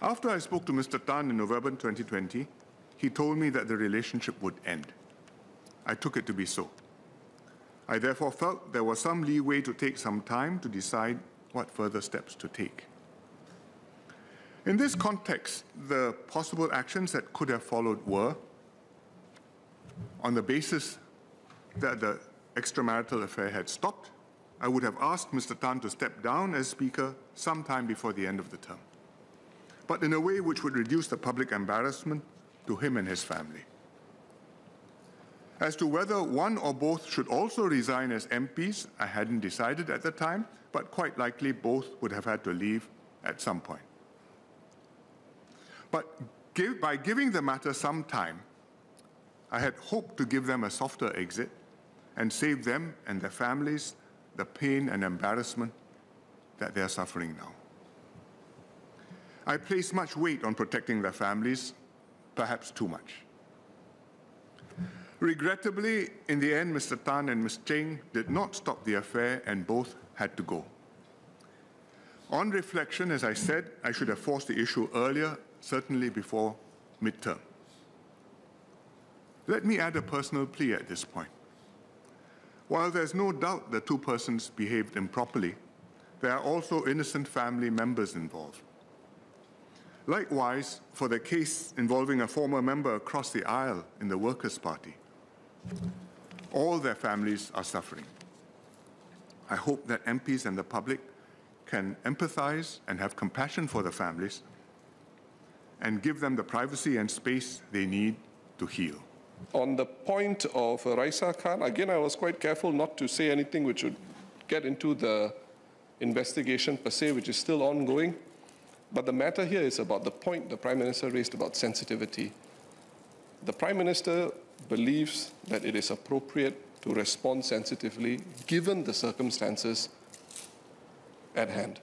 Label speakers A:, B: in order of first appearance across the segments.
A: After I spoke to Mr. Tan in November 2020, he told me that the relationship would end. I took it to be so. I therefore felt there was some leeway to take some time to decide what further steps to take. In this context, the possible actions that could have followed were, on the basis that the extramarital affair had stopped, I would have asked Mr. Tan to step down as Speaker sometime before the end of the term, but in a way which would reduce the public embarrassment to him and his family. As to whether one or both should also resign as MPs, I hadn't decided at the time, but quite likely both would have had to leave at some point. But by giving the matter some time, I had hoped to give them a softer exit and save them and their families the pain and embarrassment that they are suffering now. I placed much weight on protecting their families, perhaps too much. Regrettably, in the end, Mr. Tan and Ms. Cheng did not stop the affair and both had to go. On reflection, as I said, I should have forced the issue earlier, certainly before midterm. Let me add a personal plea at this point. While there's no doubt the two persons behaved improperly, there are also innocent family members involved. Likewise, for the case involving a former member across the aisle in the Workers' Party, all their families are suffering. I hope that MPs and the public can empathize and have compassion for the families and give them the privacy and space they need to heal.
B: On the point of Raisa Khan, again, I was quite careful not to say anything which would get into the investigation per se, which is still ongoing. But the matter here is about the point the Prime Minister raised about sensitivity. The Prime Minister believes that it is appropriate to respond sensitively given the circumstances at hand.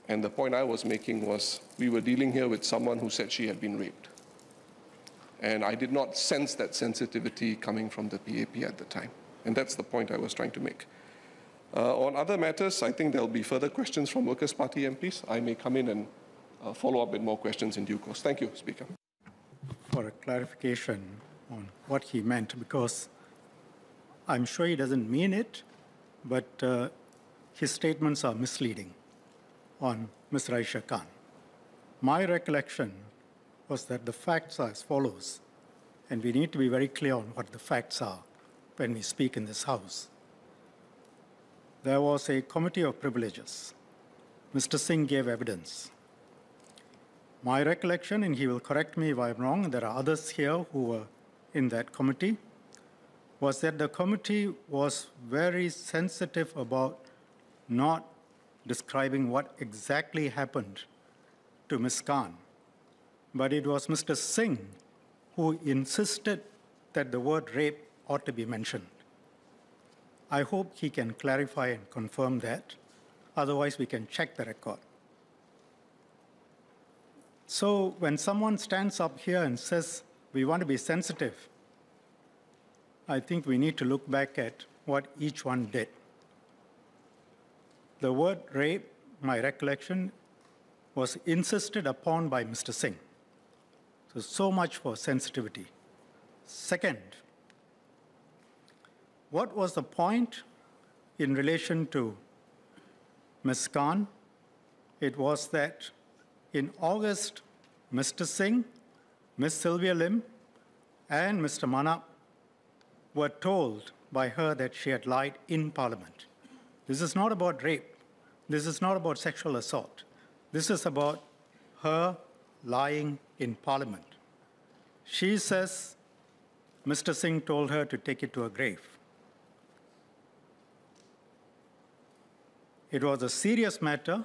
B: And the point I was making was we were dealing here with someone who said she had been raped. And I did not sense that sensitivity coming from the PAP at the time. And that's the point I was trying to make. On other matters, I think there'll be further questions from Workers' Party MPs. I may come in and follow up with more questions in due course. Thank you, Speaker.
C: For a clarification on what he meant, because I'm sure he doesn't mean it, but his statements are misleading on Ms. Raisa Khan. My recollection was that the facts are as follows, and we need to be very clear on what the facts are when we speak in this House. There was a committee of privileges. Mr. Singh gave evidence. My recollection, and he will correct me if I'm wrong, and there are others here who were in that committee, was that the committee was very sensitive about not describing what exactly happened to Ms. Khan. But it was Mr. Singh who insisted that the word rape ought to be mentioned. I hope he can clarify and confirm that. Otherwise, we can check the record. So when someone stands up here and says, we want to be sensitive, I think we need to look back at what each one did. The word rape, my recollection, was insisted upon by Mr. Singh. So much for sensitivity. Second, what was the point in relation to Ms. Khan? It was that in August, Mr. Singh, Ms. Sylvia Lim, and Mr. Manap were told by her that she had lied in Parliament. This is not about rape. This is not about sexual assault. This is about her lying in Parliament. She says Mr. Singh told her to take it to her grave. It was a serious matter,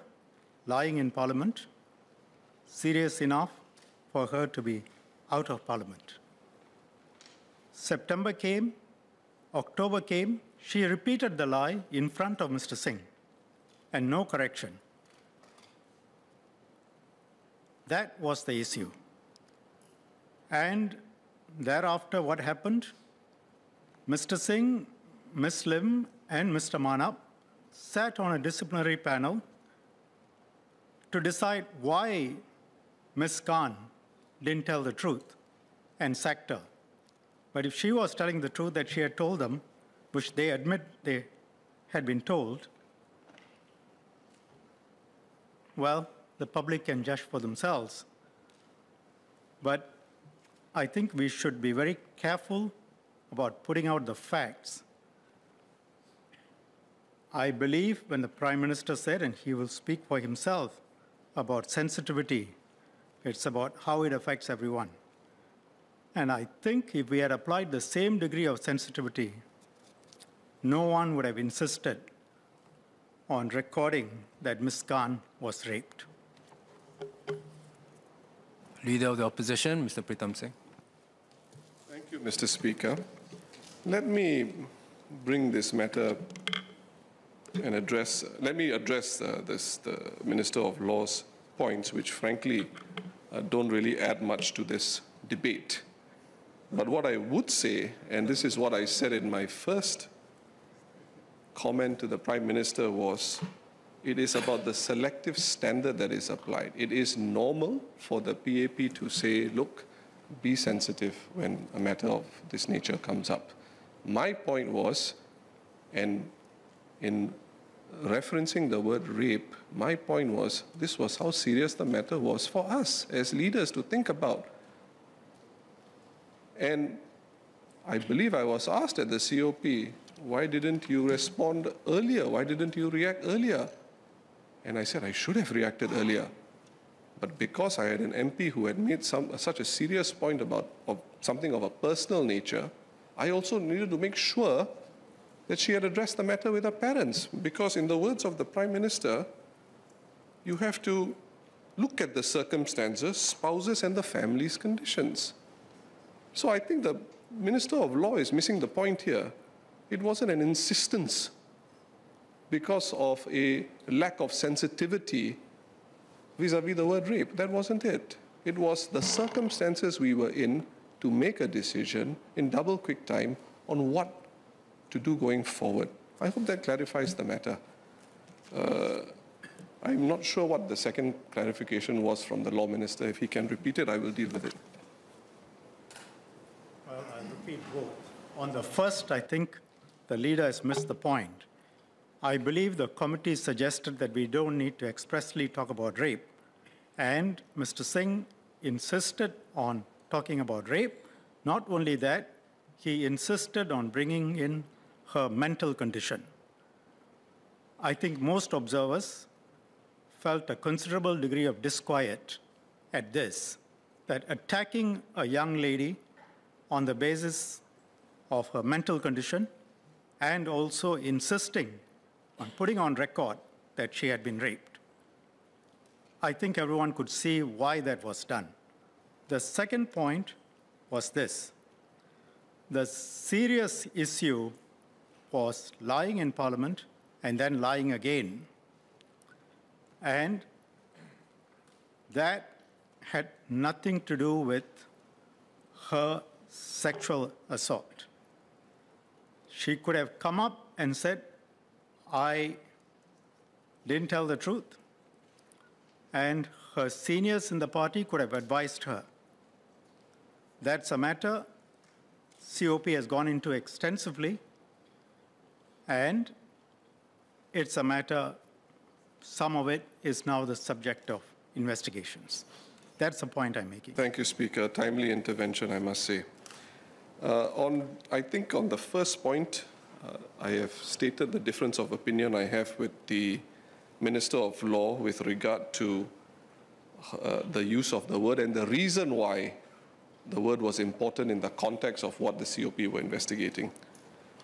C: lying in Parliament, serious enough for her to be out of Parliament. September came, October came, she repeated the lie in front of Mr. Singh, and no correction. That was the issue. And thereafter, what happened? Mr. Singh, Ms. Lim, and Mr. Manap sat on a disciplinary panel to decide why Ms. Khan didn't tell the truth and sacked her. But if she was telling the truth that she had told them, which they admit they had been told, well, the public can judge for themselves. But I think we should be very careful about putting out the facts. I believe when the Prime Minister said, and he will speak for himself, about sensitivity, it's about how it affects everyone. And I think if we had applied the same degree of sensitivity, no one would have insisted on recording that Ms. Khan was raped.
D: Leader of the Opposition, Mr. Pritam Singh.
B: Thank you, Mr. Speaker. Let me bring this matter and address the Minister of Law's points, which frankly don't really add much to this debate. But what I would say, and this is what I said in my first comment to the Prime Minister, was it is about the selective standard that is applied. It is normal for the PAP to say, look, be sensitive when a matter of this nature comes up. My point was, and in referencing the word rape, my point was this was how serious the matter was for us as leaders to think about. And I believe I was asked at the COP, why didn't you respond earlier? Why didn't you react earlier? And I said I should have reacted earlier. But because I had an MP who had made such a serious point about something of a personal nature, I also needed to make sure that she had addressed the matter with her parents. Because in the words of the Prime Minister, you have to look at the circumstances, spouses and the family's conditions. So I think the Minister of Law is missing the point here. It wasn't an insistence because of a lack of sensitivity vis-a-vis the word rape. That wasn't it. It was the circumstances we were in to make a decision in double quick time on what to do going forward. I hope that clarifies the matter. I'm not sure what the second clarification was from the Law Minister. If he can repeat it, I will deal with it.
C: Well, I'll repeat both. On the first, I think the leader has missed the point. I believe the committee suggested that we don't need to expressly talk about rape. And Mr. Singh insisted on talking about rape. Not only that, he insisted on bringing in her mental condition. I think most observers felt a considerable degree of disquiet at this, that attacking a young lady on the basis of her mental condition and also insisting on putting on record that she had been raped. I think everyone could see why that was done. The second point was this. The serious issue was lying in Parliament and then lying again. And that had nothing to do with her sexual assault. She could have come up and said, I didn't tell the truth. And her seniors in the party could have advised her. That's a matter COP has gone into extensively, and it's a matter, some of it is now the subject of investigations. That's the point I'm making.
B: Thank you, Speaker. Timely intervention, I must say. I think on the first point, I have stated the difference of opinion I have with the Minister of Law with regard to the use of the word and the reason why the word was important in the context of what the COP were investigating.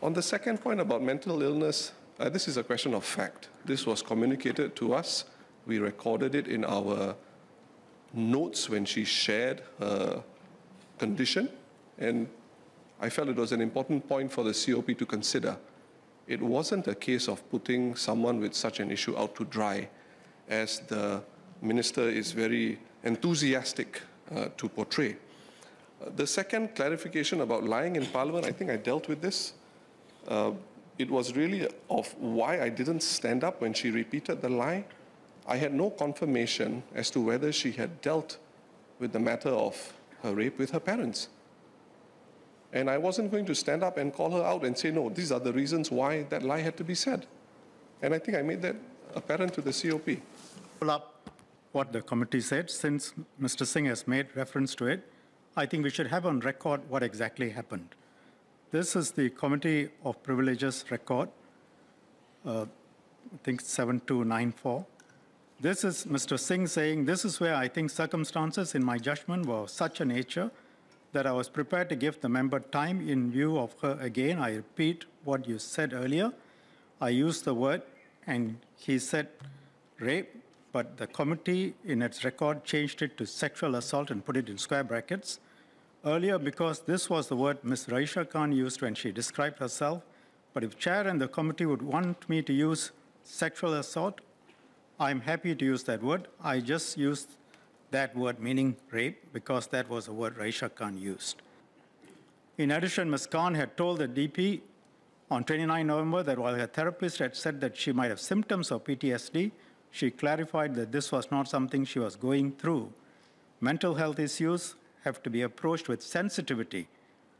B: On the second point about mental illness, this is a question of fact. This was communicated to us. We recorded it in our notes when she shared her condition, and I felt it was an important point for the COP to consider. It wasn't a case of putting someone with such an issue out to dry, as the Minister is very enthusiastic to portray. The second clarification about lying in Parliament, I think I dealt with this. It was really of why I didn't stand up when she repeated the lie. I had no confirmation as to whether she had dealt with the matter of her rape with her parents. And I wasn't going to stand up and call her out and say, no, these are the reasons why that lie had to be said. And I think I made that apparent to the COP.
C: Pull up what the committee said. Since Mr. Singh has made reference to it, I think we should have on record what exactly happened. This is the Committee of Privileges record, I think 7294. This is Mr. Singh saying, this is where I think circumstances in my judgment were of such a nature that I was prepared to give the member time in view of her. Again, I repeat what you said earlier. I used the word, and he said rape, but the committee in its record changed it to sexual assault and put it in square brackets. Earlier, because this was the word Ms. Raisha Khan used when she described herself, but if chair and the committee would want me to use sexual assault, I'm happy to use that word. I just used that word meaning rape because that was the word Raisha Khan used. In addition, Ms. Khan had told the DP on 29 November that while her therapist had said that she might have symptoms of PTSD, she clarified that this was not something she was going through. Mental health issues have to be approached with sensitivity.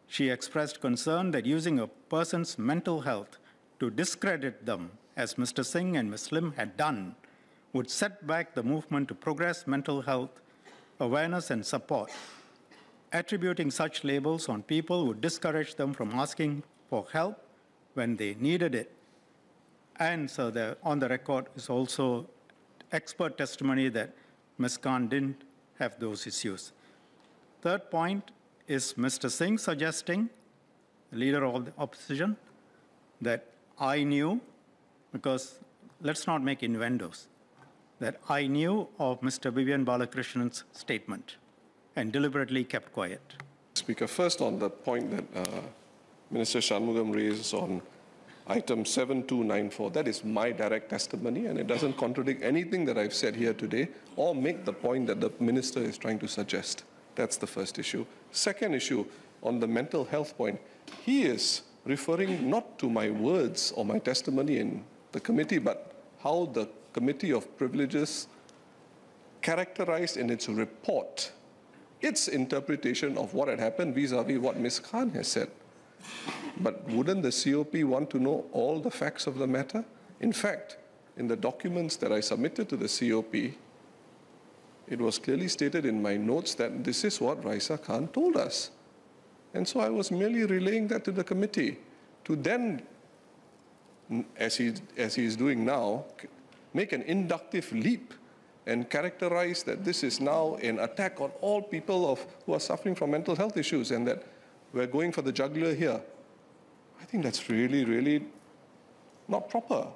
C: She expressed concern that using a person's mental health to discredit them, as Mr. Singh and Ms. Lim had done, would set back the movement to progress mental health awareness and support. Attributing such labels on people would discourage them from asking for help when they needed it. And so on the record is also expert testimony that Ms. Khan didn't have those issues. Third point is Mr. Singh suggesting, the leader of the opposition, that I knew, because let's not make innuendos, that I knew of Mr. Vivian Balakrishnan's statement and deliberately kept quiet.
B: Speaker, first on the point that Minister Shanmugam raised on item 7294, that is my direct testimony, and it doesn't contradict anything that I've said here today or make the point that the minister is trying to suggest. That's the first issue. Second issue, on the mental health point, he is referring not to my words or my testimony in the committee, but how the Committee of Privileges characterized in its report its interpretation of what had happened vis-a-vis what Ms. Khan has said. But wouldn't the COP want to know all the facts of the matter? In fact, in the documents that I submitted to the COP, it was clearly stated in my notes that this is what Raisa Khan told us. And so I was merely relaying that to the committee to then, as he is doing now, make an inductive leap and characterize that this is now an attack on all people who are suffering from mental health issues and that we're going for the jugular here. I think that's really, really not proper.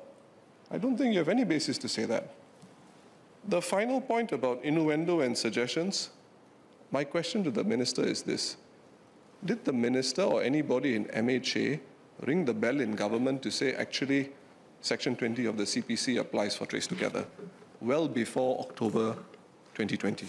B: I don't think you have any basis to say that. The final point about innuendo and suggestions, my question to the minister is this. Did the minister or anybody in MHA ring the bell in government to say, actually, Section 20 of the CPC applies for Trace Together well before October 2020?